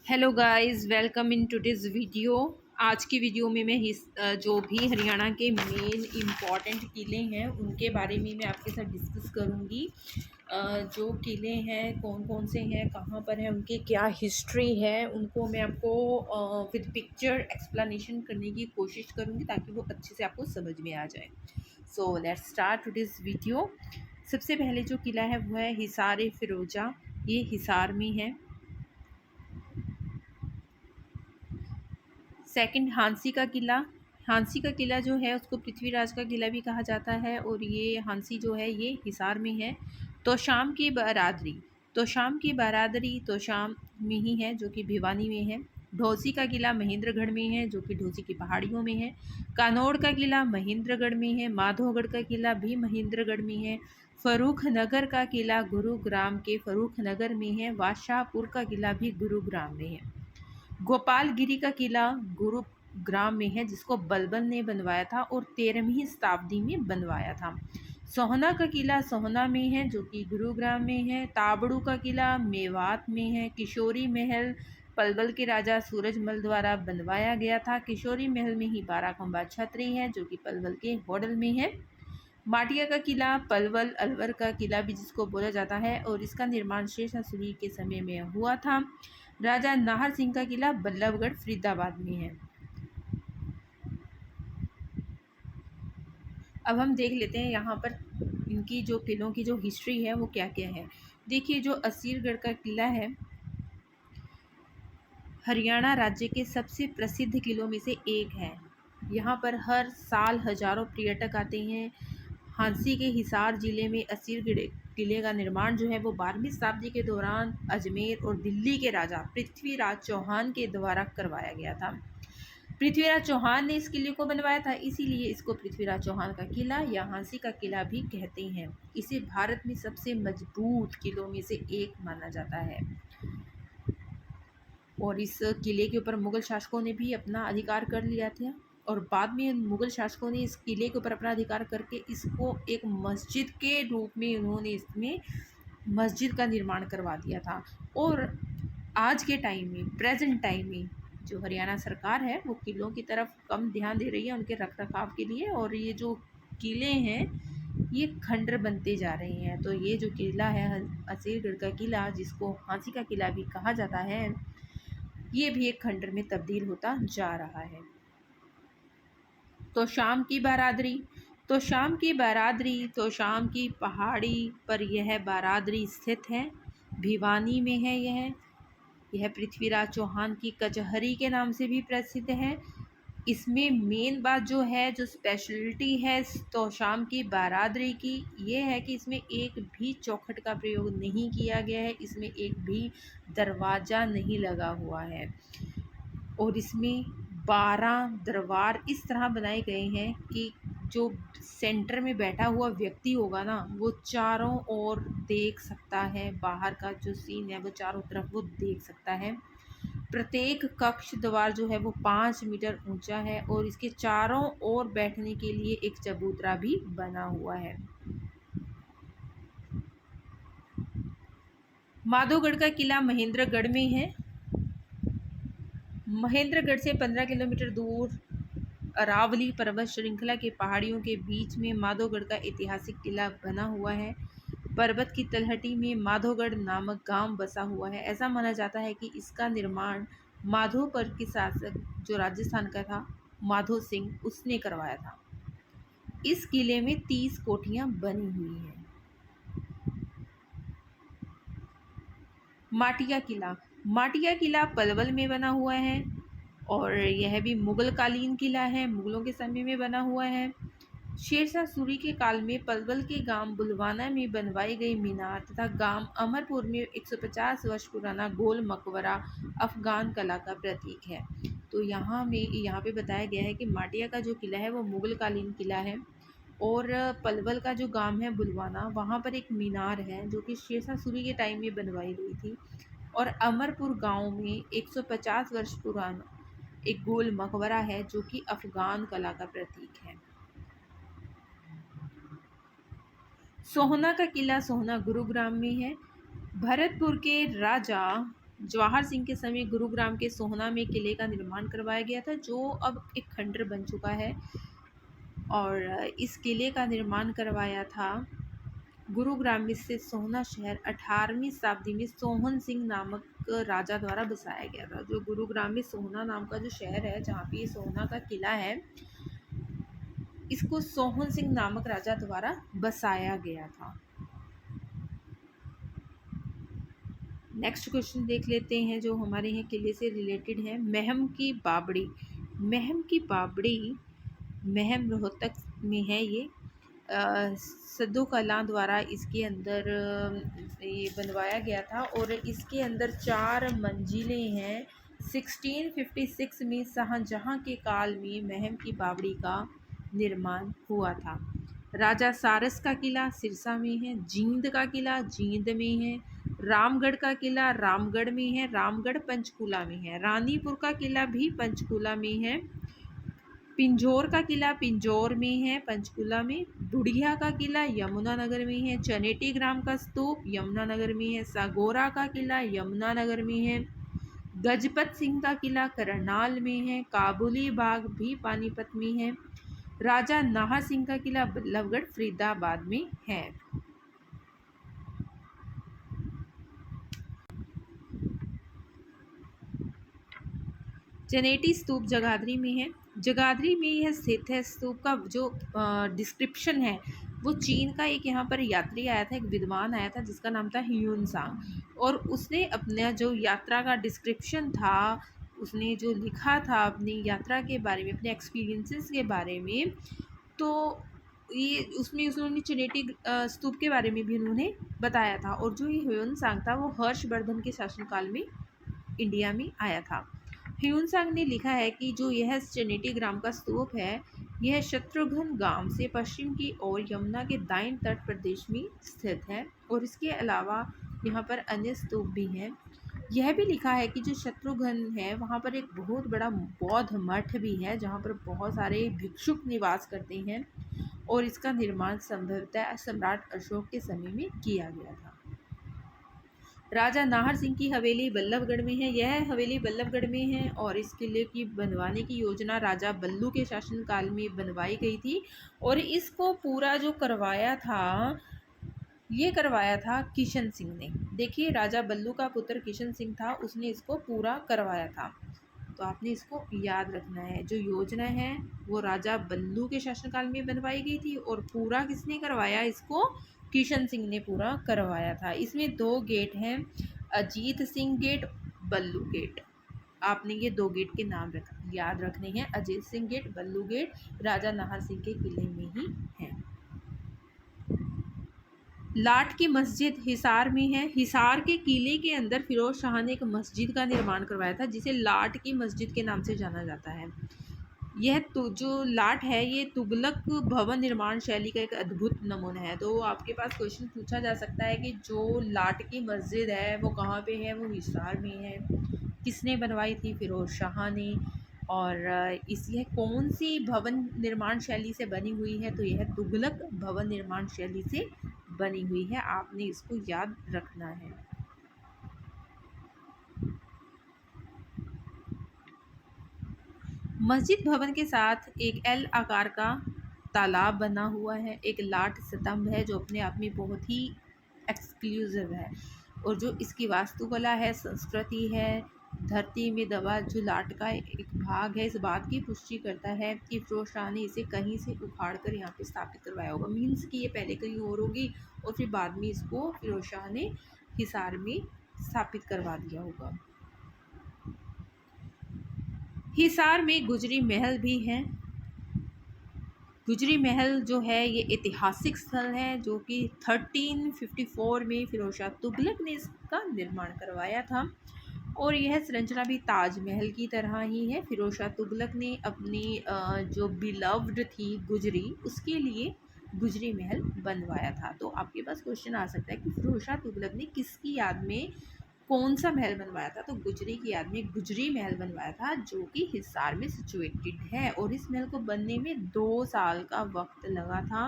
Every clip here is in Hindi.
Hello guys, welcome in today's video. आज की वीडियो में मैं जो भी हरियाणा के मेन इम्पॉर्टेंट किले हैं उनके बारे में मैं आपके साथ डिस्कस करूंगी। जो किले हैं कौन कौन से हैं, कहाँ पर हैं, उनकी क्या हिस्ट्री है, उनको मैं आपको विद पिक्चर एक्सप्लेनेशन करने की कोशिश करूंगी ताकि वो अच्छे से आपको समझ में आ जाए। So let's start today's video. सबसे पहले जो किला है वो है हिसार फिरोजा। ये हिसार में है। सेकंड, हांसी का किला। हांसी का किला जो है उसको पृथ्वीराज का किला भी कहा जाता है और ये हांसी जो है ये हिसार में है। तोशाम की बरादरी। तोशाम में ही है जो कि भिवानी में है। ढोसी का किला महेंद्रगढ़ में है जो कि ढोसी की पहाड़ियों में है। कानौड़ का किला महेंद्रगढ़ में है। माधोगढ़ का किला भी महेंद्रगढ़ में है। फरूख नगर का किला गुरुग्राम के फरूख नगर में है। वाशापुर का किला भी गुरुग्राम में है। गोपालगिरी का किला गुरुग्राम में है जिसको बलबन ने बनवाया था और 13वीं शताब्दी में बनवाया था। सोहना का किला सोहना में है जो कि गुरुग्राम में है। ताबड़ू का किला मेवात में है। किशोरी महल पलवल के राजा सूरजमल द्वारा बनवाया गया था। किशोरी महल में ही 12 खंबा छतरी है जो कि पलवल के होडल में है। माटिया का किला पलवल अलवर का किला भी जिसको बोला जाता है और इसका निर्माण शेरशाह सूरी के समय में हुआ था। राजा नाहर सिंह का किला बल्लभगढ़ फरीदाबाद में है। अब हम देख लेते हैं यहाँ पर इनकी जो किलों की जो हिस्ट्री है वो क्या क्या है। देखिए, जो असीरगढ़ का किला है हरियाणा राज्य के सबसे प्रसिद्ध किलों में से एक है। यहाँ पर हर साल हजारों पर्यटक आते हैं। हांसी के हिसार जिले में असीरगढ़ किले का निर्माण जो है वो 12वीं शताब्दी के दौरान अजमेर और दिल्ली के राजा पृथ्वीराज चौहान के द्वारा करवाया गया था। पृथ्वीराज चौहान ने इस किले को बनवाया था, इसीलिए इसको पृथ्वीराज चौहान का किला या हांसी का किला भी कहते हैं। इसे भारत में सबसे मजबूत किलों में से एक माना जाता है और इस किले के ऊपर मुगल शासकों ने भी अपना अधिकार कर लिया था और बाद में मुगल शासकों ने इस किले के ऊपर अपना अधिकार करके इसको एक मस्जिद के रूप में उन्होंने इसमें मस्जिद का निर्माण करवा दिया था। और आज के टाइम में, प्रेजेंट टाइम में, जो हरियाणा सरकार है वो किलों की तरफ कम ध्यान दे रही है उनके रख रखाव के लिए, और ये जो किले हैं ये खंडर बनते जा रहे हैं। तो ये जो किला है असीरगढ़ का किला, जिसको हांसी का किला भी कहा जाता है, ये भी एक खंडर में तब्दील होता जा रहा है। तो शाम की बारादरी। तो शाम की पहाड़ी पर यह बारादरी स्थित है। भिवानी में है यह पृथ्वीराज चौहान की कचहरी के नाम से भी प्रसिद्ध है। इसमें मेन बात जो है, जो स्पेशलिटी है तोशाम की बारादरी की, ये है कि इसमें एक भी चौखट का प्रयोग नहीं किया गया है। इसमें एक भी दरवाज़ा नहीं लगा हुआ है और इसमें 12 दरबार इस तरह बनाए गए हैं कि जो सेंटर में बैठा हुआ व्यक्ति होगा ना, वो चारों ओर देख सकता है। बाहर का जो सीन है वो चारों तरफ वो देख सकता है। प्रत्येक कक्ष द्वार जो है वो 5 मीटर ऊंचा है और इसके चारों ओर बैठने के लिए एक चबूतरा भी बना हुआ है। माधोगढ़ का किला महेंद्रगढ़ में है। महेंद्रगढ़ से 15 किलोमीटर दूर अरावली पर्वत श्रृंखला के पहाड़ियों के बीच में माधोगढ़ का ऐतिहासिक किला बना हुआ है। पर्वत की तलहटी में माधोगढ़ नामक गांव बसा हुआ है। ऐसा माना जाता है कि इसका निर्माण माधोपुर के शासक जो राजस्थान का था, माधो सिंह, उसने करवाया था। इस किले में 30 कोठियां बनी हुई हैं। माटिया किला पलवल में बना हुआ है और यह भी मुगल कालीन किला है, मुगलों के समय में बना हुआ है। शेरशाह सूरी के काल में पलवल के गांव बुलवाना में बनवाई गई मीनार तथा गांव अमरपुर में 150 वर्ष पुराना गोल मकबरा अफगान कला का प्रतीक है। तो यहाँ पे बताया गया है कि माटिया का जो किला है वो मुगल कालीन किला है और पलवल का जो गांव है बुलवाना, वहाँ पर एक मीनार है जो कि शेरशाह सूरी के टाइम में बनवाई गई थी। और अमरपुर गांव में 150 वर्ष पुराना एक गोल मकबरा है जो कि अफगान कला का प्रतीक है। सोहना का किला सोहना गुरुग्राम में है। भरतपुर के राजा जवाहर सिंह के समय गुरुग्राम के सोहना में किले का निर्माण करवाया गया था, जो अब एक खंडर बन चुका है। और इस किले का निर्माण करवाया था गुरुग्राम में स्थित सोहना शहर 18वीं शताब्दी में सोहन सिंह नामक राजा द्वारा बसाया गया था। जो गुरुग्राम में सोहना नाम का जो शहर है, जहाँ पे सोहना का किला है, इसको सोहन सिंह नामक राजा द्वारा बसाया गया था। नेक्स्ट क्वेश्चन देख लेते हैं जो हमारे यहाँ किले से रिलेटेड है। महम की बावड़ी। महम की बावड़ी महम रोहतक में है। ये सद्दू कला द्वारा इसके अंदर ये बनवाया गया था और इसके अंदर 4 मंजिलें हैं। 1656 में शाहजहाँ के काल में महम की बावड़ी का निर्माण हुआ था। राजा सारस का किला सिरसा में है। जींद का किला जींद में है। रामगढ़ का किला रामगढ़ में है। रामगढ़ पंचकूला में है। रानीपुर का किला भी पंचकूला में है। पिंजौर का किला पिंजौर में है, पंचकूला में। बुढ़िया का किला यमुनानगर में है। चनेटी ग्राम का स्तूप यमुनानगर में है। सागोरा का किला यमुनानगर में है। गजपत सिंह का किला करनाल में है। काबुली बाग भी पानीपत में है। राजा नाहर सिंह का किला बल्लभगढ़ फरीदाबाद में है। चनेटी स्तूप जगाधरी में है। जगाधरी में यह स्थित है। स्तूप का जो डिस्क्रिप्शन है वो चीन का एक यहाँ पर यात्री आया था, एक विद्वान आया था जिसका नाम था ह्यून सांग, और उसने अपना जो यात्रा का डिस्क्रिप्शन था, उसने जो लिखा था अपनी यात्रा के बारे में, अपने एक्सपीरियंसेस के बारे में, तो ये उसमें उन्होंने चनेटी स्तूप के बारे में भी उन्होंने बताया था। और जो ये ह्यून सांग था वो हर्षवर्धन के शासनकाल में इंडिया में आया था। ह्यून सांग ने लिखा है कि जो यह चनेटी ग्राम का स्तूप है, यह शत्रुघ्न गांव से पश्चिम की ओर यमुना के दाएं तट प्रदेश में स्थित है। और इसके अलावा यहाँ पर अन्य स्तूप भी हैं। यह भी लिखा है कि जो शत्रुघ्न है वहाँ पर एक बहुत बड़ा बौद्ध मठ भी है, जहाँ पर बहुत सारे भिक्षुक निवास करते हैं, और इसका निर्माण संभवतः सम्राट अशोक के समय में किया गया था। राजा नाहर सिंह की हवेली बल्लभगढ़ में है। यह हवेली बल्लभगढ़ में है और इस किले की बनवाने की योजना राजा बल्लू के शासनकाल में बनवाई गई थी। और इसको पूरा जो करवाया था, ये करवाया था किशन सिंह ने। देखिए, राजा बल्लू का पुत्र किशन सिंह था, उसने इसको पूरा करवाया था। तो आपने इसको याद रखना है। जो योजना है वो राजा बल्लू के शासनकाल में बनवाई गई थी और पूरा किसने करवाया इसको? किशन सिंह ने पूरा करवाया था। इसमें 2 गेट हैं, अजीत सिंह गेट, बल्लू गेट। आपने ये 2 गेट के नाम याद रखने हैं। अजीत सिंह गेट, बल्लू गेट राजा नाहर सिंह के किले में ही है। लाट की मस्जिद हिसार में है। हिसार के किले के अंदर फिरोज शाह ने एक मस्जिद का निर्माण करवाया था, जिसे लाट की मस्जिद के नाम से जाना जाता है। यह जो लाट है ये तुगलक भवन निर्माण शैली का एक अद्भुत नमूना है। तो आपके पास क्वेश्चन पूछा जा सकता है कि जो लाट की मस्जिद है वो कहाँ पे है? वो हिसार में है। किसने बनवाई थी? फिरोज शाह ने। और यह कौन सी भवन निर्माण शैली से बनी हुई है? तो यह तुगलक भवन निर्माण शैली से बनी हुई है। आपने इसको याद रखना है। मस्जिद भवन के साथ एक एल आकार का तालाब बना हुआ है। एक लाट स्तंभ है जो अपने आप में बहुत ही एक्सक्लूसिव है। और जो इसकी वास्तुकला है, संस्कृति है, धरती में दबा जो लाट का एक भाग है, इस बात की पुष्टि करता है कि फिरोज शाह ने इसे कहीं से उखाड़ कर यहाँ पे स्थापित करवाया होगा। मीन्स कि ये पहले कहीं और होगी और फिर बाद में इसको फिरोज शाह ने हिसार में स्थापित करवा दिया होगा। हिसार में गुजरी महल भी है। गुजरी महल जो है ये ऐतिहासिक स्थल है, जो कि 1354 में फिरोज शाह तुगलक ने इसका निर्माण करवाया था। और यह संरचना भी ताजमहल की तरह ही है। फिरोज शाह तुगलक ने अपनी जो बिलव्ड थी गुजरी, उसके लिए गुजरी महल बनवाया था। तो आपके पास क्वेश्चन आ सकता है कि फिरोज शाह तुगलक ने किसकी याद में कौन सा महल बनवाया था? तो गुजरी की याद में गुजरी महल बनवाया था, जो कि हिसार में सिचुएटेड है। और इस महल को बनने में 2 साल का वक्त लगा था।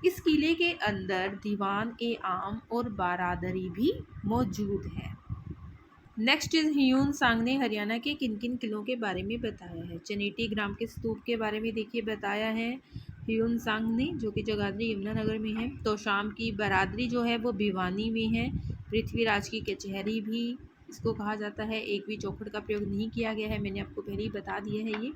इस किले के अंदर दीवान ए आम और बारादरी भी मौजूद है। नेक्स्ट इज ह्यून सांग ने हरियाणा के किन किन किलों के बारे में बताया है। चनेटी ग्राम के स्तूप के बारे में देखिए बताया है ह्यून सांग ने, जो कि जगाधरी यमुनानगर में है। तो शाम की बरादरी जो है वो भिवानी में है। पृथ्वीराज की कचहरी भी इसको कहा जाता है। एक भी चौखट का प्रयोग नहीं किया गया है, मैंने आपको पहले ही बता दिया है ये।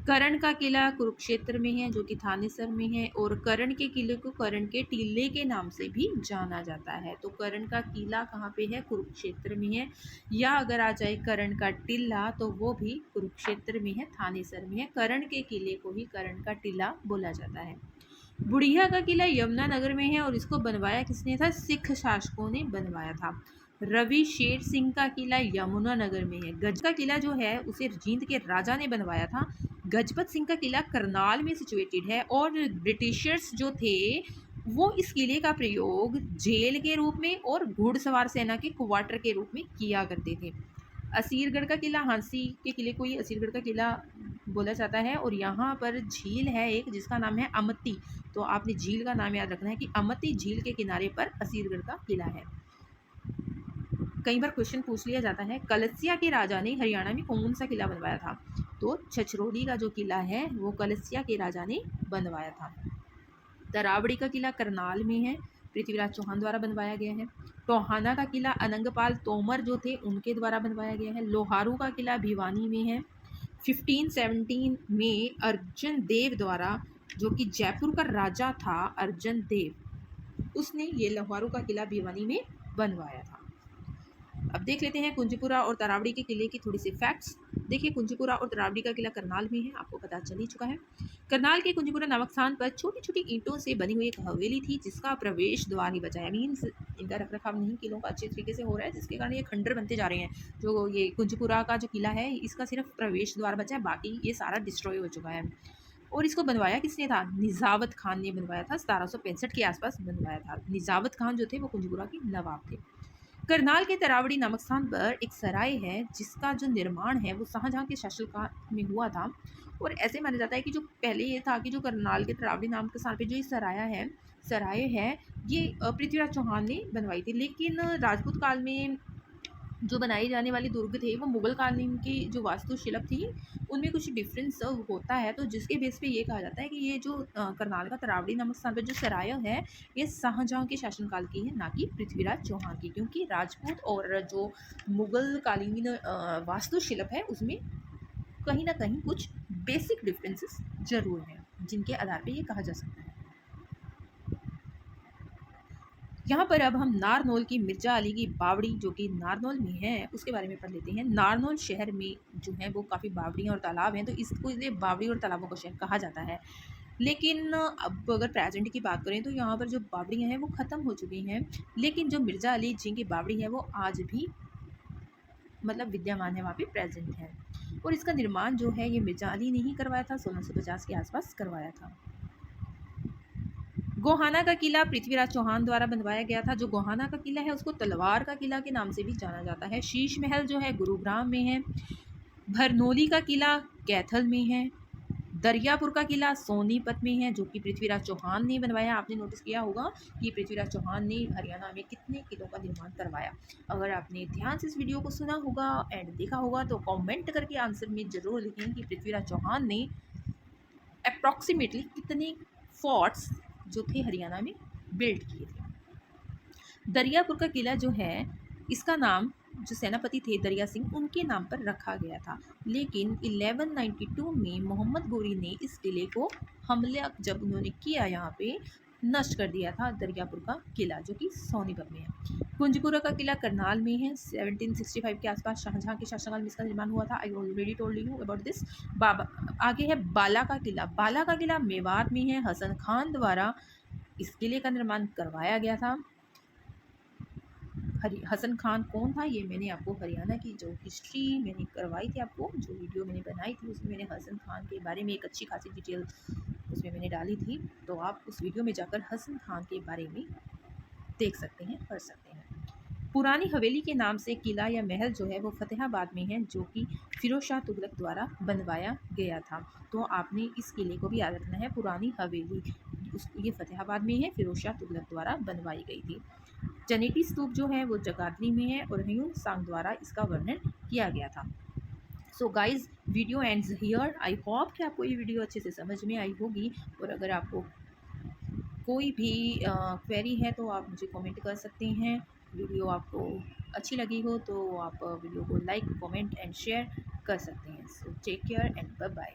कर्ण का किला कुरुक्षेत्र में है, जो कि थानेसर में है। और कर्ण के किले को कर्ण के टीले के नाम से भी जाना जाता है। तो कर्ण का किला कहाँ पे है? कुरुक्षेत्र में है। या अगर आ जाए कर्ण का टीला, तो वो भी कुरुक्षेत्र में है, थानेसर में है। कर्ण के किले को ही कर्ण का टीला बोला जाता है। बुढ़िया का किला यमुनानगर में है और इसको बनवाया किसने था? सिख शासकों ने बनवाया था। रवि शेर सिंह का किला यमुनानगर में है। गज का किला जो है उसे जींद के राजा ने बनवाया था। गजपत सिंह का किला करनाल में सिचुएटेड है। और ब्रिटिशर्स जो थे वो इस किले का प्रयोग जेल के रूप में और घुड़सवार सेना के क्वार्टर के रूप में किया करते थे। असीरगढ़ का किला, हांसी के किले को ही असीरगढ़ का किला बोला जाता है। और यहाँ पर झील है एक जिसका नाम है अमती। तो आपने झील का नाम याद रखना है कि अमती झील के किनारे पर असीरगढ़ का किला है। कई बार क्वेश्चन पूछ लिया जाता है, कलसिया के राजा ने हरियाणा में कौन सा किला बनवाया था? तो छछरौली का जो किला है वो कलसिया के राजा ने बनवाया था। तरावड़ी का किला करनाल में है, पृथ्वीराज चौहान द्वारा बनवाया गया है। टोहाना का किला अनंगपाल तोमर जो थे उनके द्वारा बनवाया गया है। लोहारू का किला भिवानी में है। 1517 में अर्जन देव द्वारा, जो कि जयपुर का राजा था अर्जन देव, उसने ये लोहारू का किला भिवानी में बनवाया था। अब देख लेते हैं कुंजपुरा और तरावड़ी के किले की थोड़ी सी फैक्ट्स। देखिए कुंजपुरा और तरावड़ी का किला करनाल में है, आपको पता चल ही चुका है। करनाल के कुंजपुरा नामक स्थान पर छोटी छोटी ईंटों से बनी हुई एक हवेली थी जिसका प्रवेश द्वार ही बचा है। मीन्स इनका रखरखाव नहीं किलों का अच्छे तरीके से हो रहा है, जिसके कारण ये खंडर बनते जा रहे हैं। जो ये कुंजपुरा का जो किला है इसका सिर्फ प्रवेश द्वार बचा है, बाकी ये सारा डिस्ट्रॉय हो चुका है। और इसको बनवाया किसने था? निजावत खान ने बनवाया था। 1765 के आसपास बनवाया था। निजावत खान जो थे वो कुंजपुरा के नवाब थे। करनाल के तरावड़ी नामक स्थान पर एक सराय है जिसका जो निर्माण है वो शाहजहां के शासनकाल में हुआ था। और ऐसे माना जाता है कि जो पहले ये था कि जो करनाल के तरावड़ी नाम के स्थान पे जो ये सराय है ये पृथ्वीराज चौहान ने बनवाई थी। लेकिन राजपूत काल में जो बनाए जाने वाले दुर्ग थे वो मुगल कालीन की जो वास्तुशिल्प थी उनमें कुछ डिफरेंस होता है। तो जिसके बेस पे ये कहा जाता है कि ये जो करनाल का तरावड़ी नामक स्थान पर जो सराय है ये शाहजहां के शासनकाल की है, ना कि पृथ्वीराज चौहान की। क्योंकि राजपूत और जो मुगल कालीन वास्तुशिल्प है उसमें कहीं ना कहीं कुछ बेसिक डिफरेंसेस जरूर हैं जिनके आधार पर ये कहा जा सकता है। यहाँ पर अब हम नारनौल की मिर्जा अली की बावड़ी, जो कि नारनौल में है, उसके बारे में पढ़ लेते हैं। नारनौल शहर में जो है वो काफ़ी बावड़ियाँ और तालाब हैं, तो इसको इसलिए बावड़ी और तालाबों का शहर कहा जाता है। लेकिन अब अगर प्रेजेंट की बात करें तो यहाँ पर जो बावड़ियाँ हैं वो ख़त्म हो चुकी हैं। लेकिन जो मिर्जा अली जी की बावड़ी है वो आज भी मतलब विद्यमान है, वहाँ पे प्रेजेंट है। और इसका निर्माण जो है ये मिर्जा अली ने ही करवाया था, 1650 के आसपास करवाया था। गोहाना का किला पृथ्वीराज चौहान द्वारा बनवाया गया था। जो गोहाना का किला है उसको तलवार का किला के नाम से भी जाना जाता है। शीश महल जो है गुरुग्राम में है। भरनोली का किला कैथल में है। दरियापुर का किला सोनीपत में है, जो कि पृथ्वीराज चौहान ने बनवाया। आपने नोटिस किया होगा कि पृथ्वीराज चौहान ने हरियाणा में कितने किलों का निर्माण करवाया। अगर आपने ध्यान से इस वीडियो को सुना होगा एंड देखा होगा तो कमेंट करके आंसर में ज़रूर लिखें कि पृथ्वीराज चौहान ने अप्रॉक्सीमेटली कितने फोर्ट्स जो थे हरियाणा में बिल्ड किए थे। दरियापुर का किला जो है इसका नाम जो सेनापति थे दरिया सिंह उनके नाम पर रखा गया था। लेकिन 1192 में मोहम्मद गोरी ने इस किले को हमला जब उन्होंने किया यहाँ पे नष्ट कर दिया था दरियापुर का किला, जो कि सोनीपत में है। कुंजपुरा का किला करनाल में है। 1765 के आसपास शाहजहां के शासनकाल में इसका निर्माण हुआ था। I already told you about this. आगे है बाला का किला। बाला का किला मेवात में है। हसन खान द्वारा इस किले का निर्माण करवाया गया था। हसन खान कौन था ये मैंने आपको हरियाणा की जो हिस्ट्री मैंने करवाई थी, आपको जो वीडियो मैंने बनाई थी उसमें मैंने हसन खान के बारे में एक अच्छी खासी डिटेल उसमें मैंने डाली थी। तो आप उस वीडियो में जाकर हसन खान के बारे में देख सकते हैं, पढ़ सकते हैं। पुरानी हवेली के नाम से किला या महल जो है वो फतेहाबाद में है, जो कि फिरोज शाह तुगलक द्वारा बनवाया गया था। तो आपने इस किले को भी याद रखना है। पुरानी हवेली ये फतेहाबाद में है, फिरोज शाह तुगलक द्वारा बनवाई गई थी। जनेटी स्तूप जो है वो जगाधरी में है और ह्यून सांग द्वारा इसका वर्णन किया गया था। So guys video ends here. I hope कि आपको ये वीडियो अच्छे से समझ में आई होगी, और अगर आपको कोई भी क्वेरी है तो आप मुझे कमेंट कर सकते हैं। वीडियो आपको अच्छी लगी हो तो आप वीडियो को लाइक, कमेंट एंड शेयर कर सकते हैं। So take care and bye bye.